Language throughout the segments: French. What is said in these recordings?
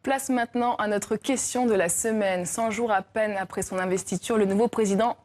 Place maintenant à notre question de la semaine. 100 jours à peine après son investiture, le nouveau président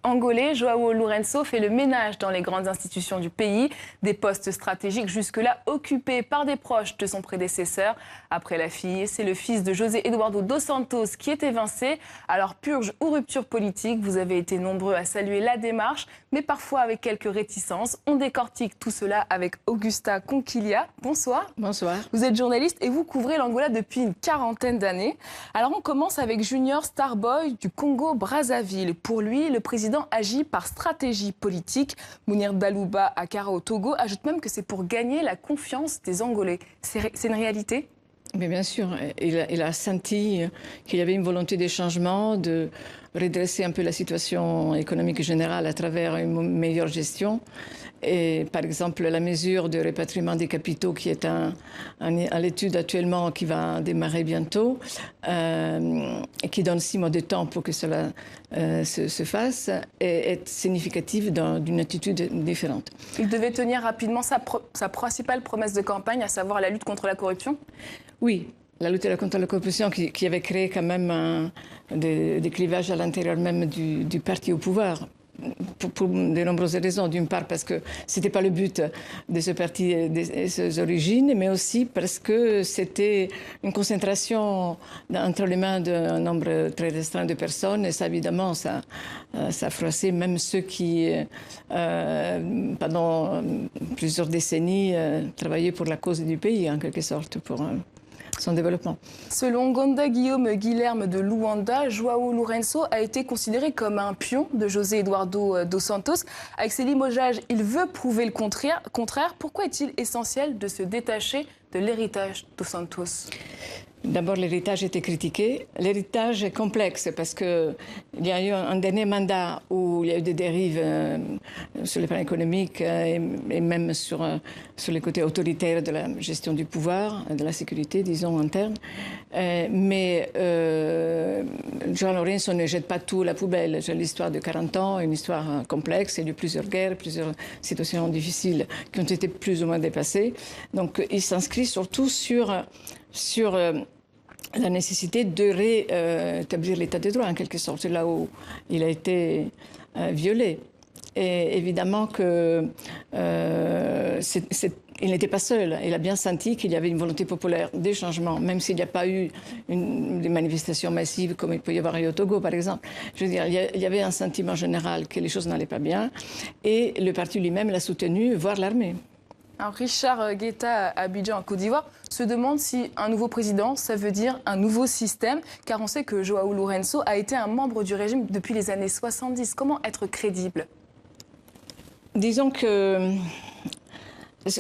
angolais, João Lourenço, fait le ménage dans les grandes institutions du pays. Des postes stratégiques jusque-là occupés par des proches de son prédécesseur. Après la fille, c'est le fils de José Eduardo dos Santos qui est évincé. Alors purge ou rupture politique, vous avez été nombreux à saluer la démarche, mais parfois avec quelques réticences. On décortique tout cela avec Augusta Conquilha. Bonsoir. Bonsoir. Vous êtes journaliste et vous couvrez l'Angola depuis une quarantaine d'années. Alors on commence avec Junior Starboy du Congo-Brazzaville. Pour lui, le président agit par stratégie politique. Mounir Dalouba Akara au Togo ajoute même que c'est pour gagner la confiance des Angolais. C'est une réalité ? Mais bien sûr, il a senti qu'il y avait une volonté de changement, de redresser un peu la situation économique générale à travers une meilleure gestion. Et par exemple, la mesure de répatriement des capitaux qui est à l'étude actuellement, qui va démarrer bientôt, et qui donne 6 mois de temps pour que cela se fasse, est significative d'une attitude différente. Il devait tenir rapidement sa principale promesse de campagne, à savoir la lutte contre la corruption ? Oui, la lutte contre la corruption qui avait créé quand même des clivages à l'intérieur même du parti au pouvoir. Pour de nombreuses raisons. D'une part parce que ce n'était pas le but de ce parti de ses origines, mais aussi parce que c'était une concentration entre les mains d'un nombre très restreint de personnes. Et ça, évidemment, ça froissait même ceux qui, pendant plusieurs décennies, travaillaient pour la cause du pays, en quelque sorte, pour son développement. Selon Gonda Guillaume Guilherme de Luanda, João Lourenço a été considéré comme un pion de José Eduardo dos Santos. Avec ses limogeages, il veut prouver le contraire. Pourquoi est-il essentiel de se détacher de l'héritage dos Santos ? D'abord, l'héritage était critiqué. L'héritage est complexe parce qu'il y a eu un dernier mandat où il y a eu des dérives sur le plan économique et même sur les côtés autoritaires de la gestion du pouvoir, de la sécurité, disons, interne. Mais João Lourenço ne jette pas tout à la poubelle. J'ai l'histoire de 40 ans, une histoire complexe et de plusieurs guerres, plusieurs situations difficiles qui ont été plus ou moins dépassées. Donc, il s'inscrit surtout sur la nécessité de rétablir l'état de droit, en quelque sorte, là où il a été violé. Et évidemment que il n'était pas seul. Il a bien senti qu'il y avait une volonté populaire des changements, même s'il n'y a pas eu des manifestations massives comme il peut y avoir au Togo, par exemple. Je veux dire, il y avait un sentiment général que les choses n'allaient pas bien, et le parti lui-même l'a soutenu, voire l'armée. Alors Richard Guetta, à Abidjan, en Côte d'Ivoire, se demande si un nouveau président, ça veut dire un nouveau système, car on sait que João Lourenço a été un membre du régime depuis les années 70. Comment être crédible ? Disons que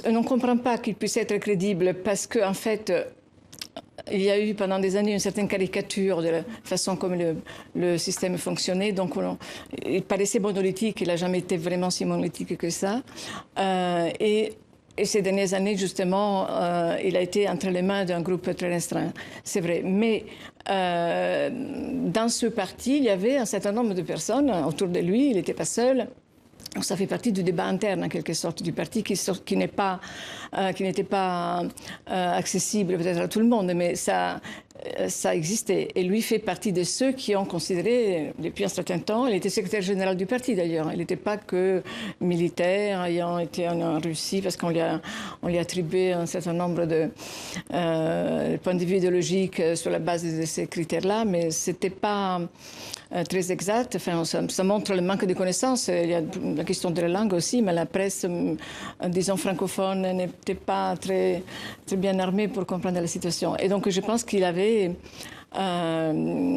on ne comprend pas qu'il puisse être crédible parce qu'en fait, il y a eu pendant des années une certaine caricature de la façon comme le système fonctionnait. Donc, il paraissait monolithique, il n'a jamais été vraiment si monolithique que ça. Et ces dernières années, justement, il a été entre les mains d'un groupe très restreint, c'est vrai. Mais dans ce parti, il y avait un certain nombre de personnes autour de lui, il n'était pas seul. Ça fait partie du débat interne, en quelque sorte, du parti qui n'était pas accessible peut-être à tout le monde, mais ça existait. Et lui fait partie de ceux qui ont considéré, depuis un certain temps, il était secrétaire général du parti d'ailleurs, il n'était pas que militaire, ayant été en Russie, parce qu'on lui a attribué un certain nombre de points de vue idéologiques sur la base de ces critères-là, mais ce n'était pas très exact. Enfin, ça montre le manque de connaissances. Il y a la question de la langue aussi, mais la presse, disons francophone, n'était pas très bien armée pour comprendre la situation. Et donc, je pense qu'il avait un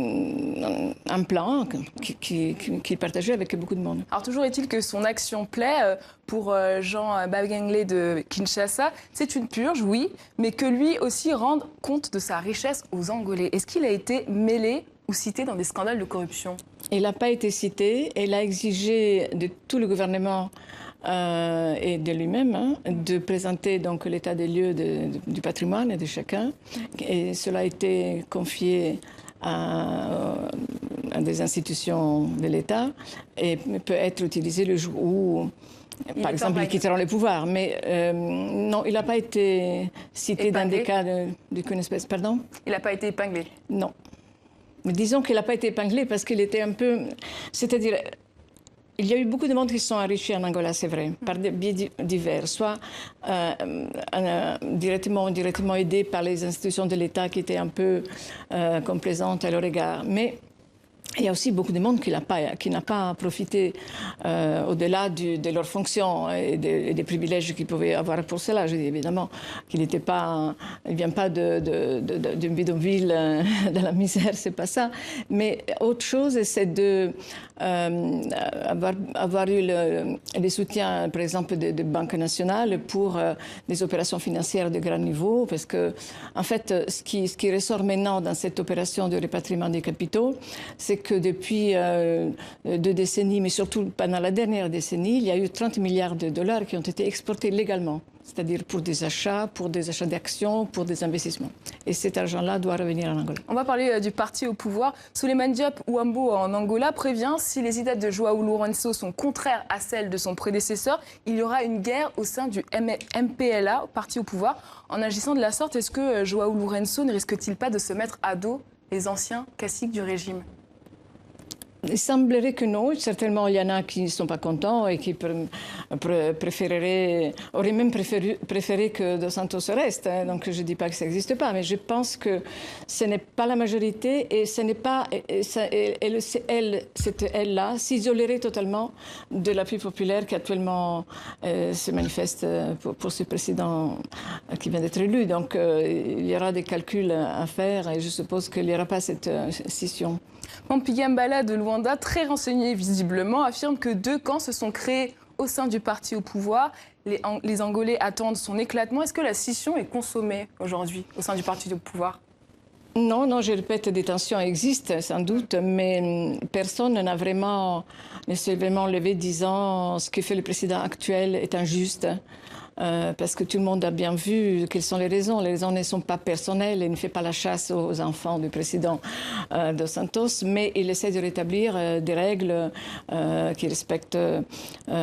plan qu'il partageait avec beaucoup de monde. Alors toujours est-il que son action plaît pour Jean Bagenglé de Kinshasa. C'est une purge, oui, mais que lui aussi rende compte de sa richesse aux Angolais. Est-ce qu'il a été mêlé ou cité dans des scandales de corruption ? Il n'a pas été cité. Il a exigé de tout le gouvernement et de lui-même de présenter donc l'état des lieux du patrimoine de chacun. Et cela a été confié à des institutions de l'État et peut être utilisé le jour où par exemple, ils quitteront le pouvoir. Mais non, il n'a pas été cité dans des cas d'une espèce. Pardon? Il n'a pas été épinglé? Non. Mais disons qu'il n'a pas été épinglé parce qu'il était un peu... C'est-à-dire, il y a eu beaucoup de monde qui se sont enrichis en Angola, c'est vrai, par des biais divers, soit directement ou indirectement aidés par les institutions de l'État qui étaient un peu complaisantes à leur égard. Mais il y a aussi beaucoup de monde qui n'a pas profité au-delà de leurs fonctions et des privilèges qu'ils pouvaient avoir pour cela. Je dis évidemment qu'il n'était pas, il vient pas d'une bidonville de la misère, c'est pas ça. Mais autre chose, c'est avoir eu les soutiens, par exemple, de Banque nationale pour des opérations financières de grand niveau, parce que en fait, ce qui ressort maintenant dans cette opération de répatriement des capitaux, c'est que depuis 2 décennies, mais surtout pendant la dernière décennie, il y a eu 30 milliards de dollars qui ont été exportés légalement, c'est-à-dire pour des achats d'actions, pour des investissements. Et cet argent-là doit revenir en Angola. On va parler du parti au pouvoir. Souleymane Diop Ouambo en Angola prévient si les idées de João Lourenço sont contraires à celles de son prédécesseur, il y aura une guerre au sein du MPLA, parti au pouvoir. En agissant de la sorte, est-ce que João Lourenço ne risque-t-il pas de se mettre à dos les anciens caciques du régime? Il semblerait que non. Certainement, il y en a qui ne sont pas contents et qui auraient même préféré que Dos Santos reste. Donc, je ne dis pas que ça n'existe pas, mais je pense que ce n'est pas la majorité et ce n'est pas... elle-là s'isolerait totalement de l'appui populaire qui actuellement se manifeste pour ce président qui vient d'être élu. Donc, il y aura des calculs à faire et je suppose qu'il n'y aura pas cette scission. Mpigi Mbala de Luanda, très renseigné visiblement, affirme que 2 camps se sont créés au sein du parti au pouvoir. Les Angolais attendent son éclatement. Est-ce que la scission est consommée aujourd'hui au sein du parti au pouvoir? Non, non, je répète, des tensions existent sans doute, mais personne ne s'est vraiment levé disant ce que fait le président actuel est injuste. Parce que tout le monde a bien vu quelles sont les raisons. Les raisons ne sont pas personnelles. Il ne fait pas la chasse aux enfants du président Dos Santos, mais il essaie de rétablir des règles qui respectent les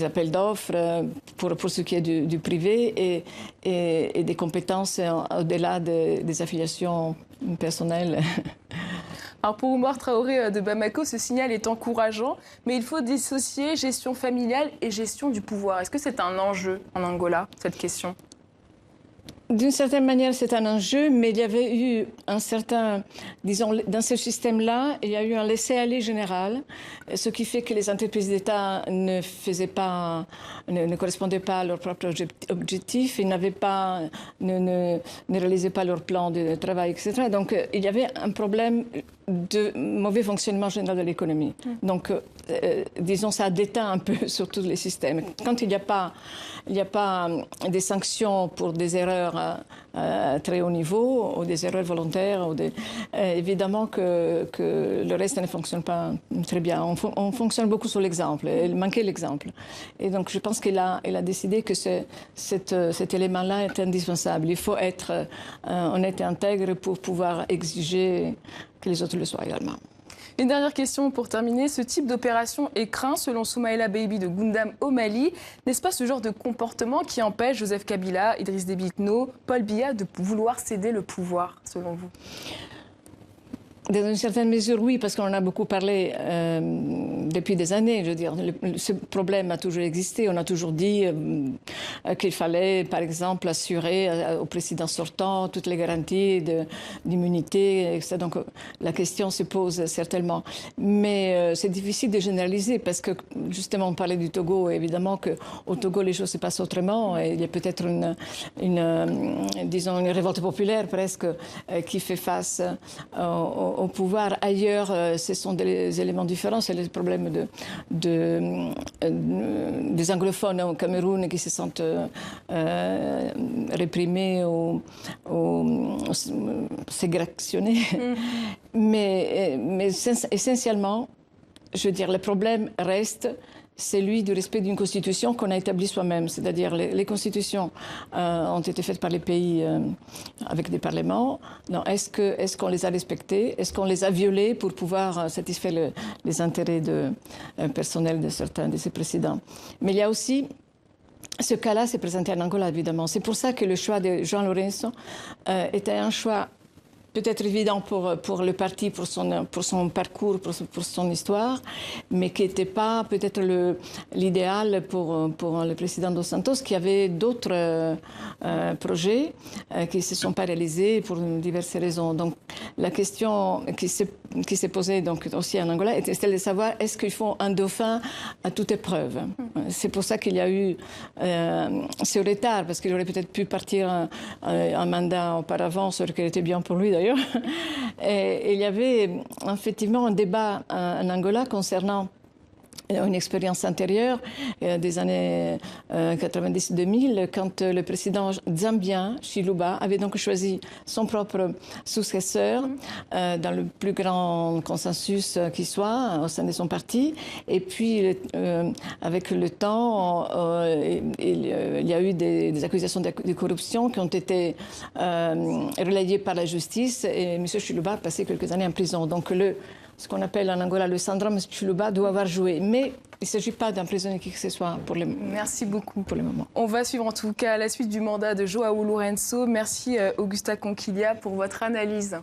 appels d'offres pour ce qui est du privé et des compétences au-delà des affiliations personnelles. Alors pour Oumar Traoré de Bamako, ce signal est encourageant, mais il faut dissocier gestion familiale et gestion du pouvoir. Est-ce que c'est un enjeu en Angola, cette question? D'une certaine manière, c'est un enjeu, mais il y avait eu un certain, disons, dans ce système-là, il y a eu un laisser-aller général, ce qui fait que les entreprises d'État ne correspondaient pas à leurs propres objectifs, ils ne réalisaient pas leur plan de travail, etc. Donc, il y avait un problème de mauvais fonctionnement général de l'économie. Donc, disons, ça déteint un peu sur tous les systèmes. Quand il n'y a pas des sanctions pour des erreurs à très haut niveau ou des erreurs volontaires, évidemment que le reste ne fonctionne pas très bien. On fonctionne beaucoup sur l'exemple. Il manquait l'exemple. Et donc, je pense qu'il a décidé que cet élément-là est indispensable. Il faut être honnête et intègre pour pouvoir exiger que les autres le soient également. Une dernière question pour terminer. Ce type d'opération est craint, selon Soumaïla Baby de Gundam au Mali. N'est-ce pas ce genre de comportement qui empêche Joseph Kabila, Idriss Déby Itno, Paul Biya de vouloir céder le pouvoir, selon vous? Dans une certaine mesure, oui, parce qu'on en a beaucoup parlé depuis des années. Je veux dire, ce problème a toujours existé. On a toujours dit qu'il fallait, par exemple, assurer au président sortant toutes les garanties d'immunité, etc. Donc, la question se pose certainement. Mais c'est difficile de généraliser parce que, justement, on parlait du Togo. Et évidemment qu'au Togo, les choses se passent autrement. Et il y a peut-être disons, une révolte populaire presque qui fait face au pouvoir. Ailleurs, ce sont des éléments différents. C'est le problème des anglophones au Cameroun qui se sentent réprimés ou ségrégationnés. Mais essentiellement, je veux dire, le problème reste celui du respect d'une constitution qu'on a établie soi-même. C'est-à-dire les constitutions ont été faites par les pays avec des parlements. Est-ce qu'on les a respectées? Est-ce qu'on les a violées pour pouvoir satisfaire les intérêts personnels de certains de ces présidents? Mais il y a aussi... Ce cas-là s'est présenté en Angola, évidemment. C'est pour ça que le choix de João Lourenço était un choix peut-être évident pour le parti, pour son parcours, pour son histoire, mais qui n'était pas peut-être l'idéal pour le président Dos Santos, qui avait d'autres projets qui ne se sont pas réalisés pour diverses raisons. Donc la question qui s'est posée donc, aussi en Angola était celle de savoir est-ce qu'il faut un dauphin à toute épreuve. C'est pour ça qu'il y a eu ce retard, parce qu'il aurait peut-être pu partir un mandat auparavant, ce qui était bien pour lui d'ailleurs. Et il y avait effectivement un débat en Angola concernant une expérience antérieure des années 90-2000, quand le président zambien, Chiluba, avait donc choisi son propre successeur dans le plus grand consensus qui soit au sein de son parti. Et puis, avec le temps, il y a eu des accusations de corruption qui ont été relayées par la justice et M. Chiluba a passé quelques années en prison. Donc, ce qu'on appelle en Angola le syndrome Chiluba doit avoir joué. Mais il ne s'agit pas d'emprisonner qui que ce soit pour le moment. Merci beaucoup. Pour le moment. On va suivre en tout cas la suite du mandat de João Lourenço. Merci Augusta Conquilha pour votre analyse.